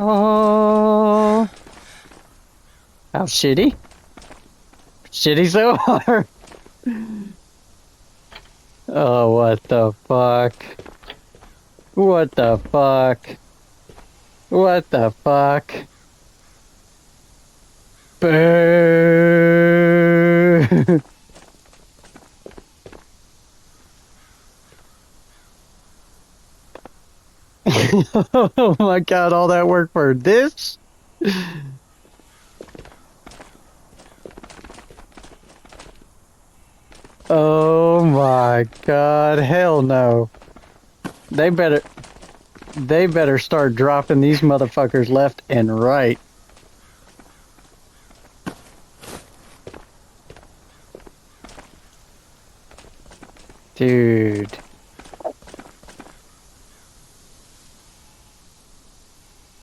Oh, how shitty. Shitty so hard. Oh, what the fuck? What the fuck? What the fuck? Boo! Oh my god, all that work for this? Oh my god, hell no. They better they better start dropping these motherfuckers left and right. Dude.